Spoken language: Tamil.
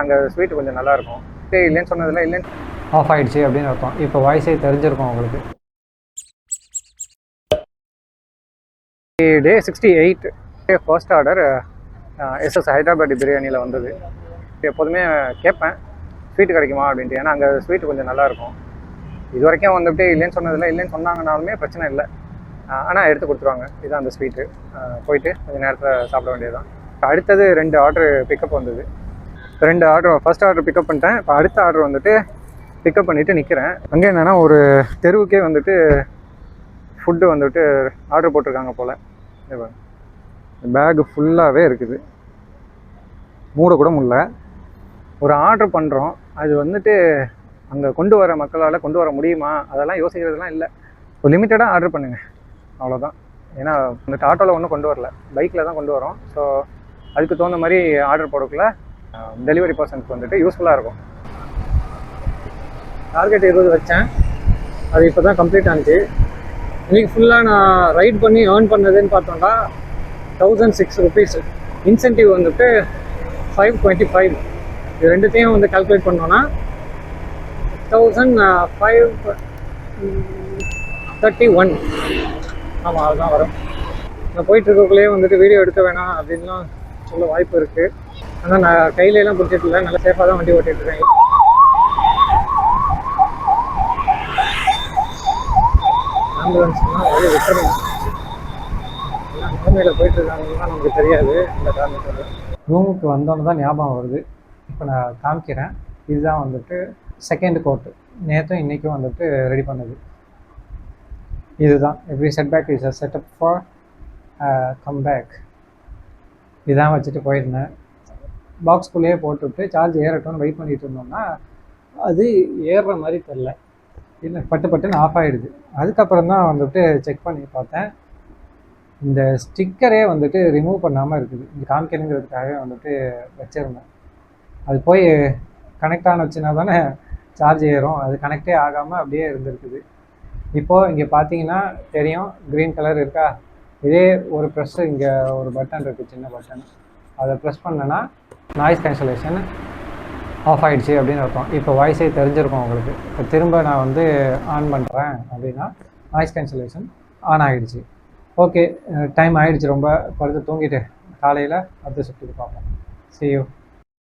அங்கே ஸ்வீட் கொஞ்சம் நல்லாயிருக்கும். இல்லைன்னு சொன்னதில்ல, இல்லைன்னு ஆஃப் ஆகிடுச்சு அப்படின்னு அர்த்தம். இப்போ வாய்ஸே தெரிஞ்சிருக்கும் உங்களுக்கு. டே 68 ஃபர்ஸ்ட் ஆர்டர் எஸ்எஸ் ஹைதராபாடி பிரியாணியில் வந்தது. எப்போதுமே கேட்பேன் ஸ்வீட்டு கிடைக்குமா அப்படின்ட்டு, ஏன்னா அங்கே ஸ்வீட்டு கொஞ்சம் நல்லாயிருக்கும். இது வரைக்கும் வந்துட்டு இல்லைன்னு சொன்னதில்லை, இல்லைன்னு சொன்னாங்கனாலுமே பிரச்சனை இல்லை. ஆனால் எடுத்து கொடுத்துருவாங்க. இதுதான் அந்த ஸ்வீட்டு. போயிட்டு கொஞ்சம் நேரத்தில் சாப்பிட வேண்டியது தான். அடுத்தது 2 ஆர்டர் பிக்கப் வந்தது. 2 ஆர்டர், ஃபர்ஸ்ட் ஆர்டர் பிக்கப் பண்ணிட்டேன். இப்போ அடுத்த ஆர்டர் வந்துட்டு பிக்கப் பண்ணிவிட்டு நிற்கிறேன். அங்கே என்னென்னா ஒரு தெருவுக்கே வந்துட்டு ஃபுட்டு வந்துட்டு ஆர்டர் போட்டிருக்காங்க போல். பேகு ஃபுல்லாகவே இருக்குது, மூடக்கூட முடியல. ஒரு ஆர்டர் பண்ணுறோம், அது வந்துட்டு அங்கே கொண்டு வர மக்களால் கொண்டு வர முடியுமா அதெல்லாம் யோசிக்கிறதுலாம் இல்லை. ஒரு லிமிட்டடாக ஆர்டர் பண்ணுங்கள், அவ்வளோதான். ஏன்னா வந்துட்டு ஆட்டோவில் ஒன்றும் கொண்டு வரல, பைக்கில் தான் கொண்டு வரோம். ஸோ அதுக்கு தகுந்த மாதிரி ஆர்டர் போடக்குள்ள டெலிவரி பர்சனுக்கு வந்துட்டு யூஸ்ஃபுல்லாக இருக்கும். டார்கெட் 20 வச்சேன், அது இப்போ தான் கம்ப்ளீட் ஆனிச்சு. இன்றைக்கி ஃபுல்லாக நான் ரைட் பண்ணி ஏர்ன் பண்ணதுன்னு பார்த்தோம்னா 1006 ருபீஸ். இன்சென்டிவ் வந்துட்டு 525. இது ரெண்டுத்தையும் வந்து கால்குலேட் பண்ணோன்னா 1531. ஆமாம், அதுதான் வரும். நான் போயிட்டுருக்கக்குள்ளேயே வந்துட்டு வீடியோ எடுக்க வேணாம் அப்படின்லாம் சொல்ல வாய்ப்பு இருக்குது. ஆனால் நான் கையிலலாம் பிடிச்சிட்டு இல்லை, நல்லா சேஃபாக தான் வண்டி ஓட்டிகிட்ருக்கேன். ஆம்புலன்ஸ்லாம் வழி விட்டுறணும், எல்லாம் நிலைமையில் போயிட்டுருக்காங்கன்னா நமக்கு தெரியாது. இந்த காரணத்தில் ரூமுக்கு வந்தோன்னு தான் ஞாபகம் வருது. இப்போ நான் காமிக்கிறேன். இதுதான் வந்துட்டு செகண்ட் கோட்டு. நேற்றும் இன்றைக்கும் வந்துட்டு ரெடி பண்ணுது. இதுதான் every setback is a setup for comeback. இதான் வச்சுட்டு போயிருந்தேன். பாக்ஸ்குள்ளேயே போட்டுவிட்டு சார்ஜ் ஏறட்டும்னு வெயிட் பண்ணிகிட்டு இருந்தோம்னா அது ஏறுற மாதிரி தெரில, இல்லை பட்டுன்னு ஆஃப் ஆகிடுது. அதுக்கப்புறம் தான் வந்துட்டு செக் பண்ணி பார்த்தேன், இந்த ஸ்டிக்கரே வந்துட்டு ரிமூவ் பண்ணாமல் இருக்குது. இந்த காமிக்கணுங்கிறதுக்காகவே வந்துட்டு வச்சுருந்தேன். அது போய் கனெக்ட் ஆன வச்சுனா தானே சார்ஜ் ஏறும். அது கனெக்டே ஆகாமல் அப்படியே இருந்திருக்குது. இப்போது இங்கே பார்த்தீங்கன்னா தெரியும், க்ரீன் கலர் இருக்கா. இதே ஒரு ப்ரெஸ்ஸு, இங்கே ஒரு பட்டன் இருக்குது, சின்ன பட்டன். அதை ப்ரெஸ் பண்ணேன்னா நாய்ஸ் கேன்சலேஷன் ஆஃப் ஆகிடுச்சு அப்படின்னு அர்த்தம். இப்போ வாய்ஸே தெரிஞ்சிருக்கும் உங்களுக்கு. இப்போ திரும்ப நான் வந்து ஆன் பண்ணுறேன் அப்படின்னா நாய்ஸ் கேன்சலேஷன் ஆன் ஆகிடுச்சு. ஓகே, டைம் ஆகிடுச்சு ரொம்ப. படுத்து தூங்கிட்டு காலையில் அடுத்த ஷிஃப்ட்டுக்கு பார்ப்போம். See you.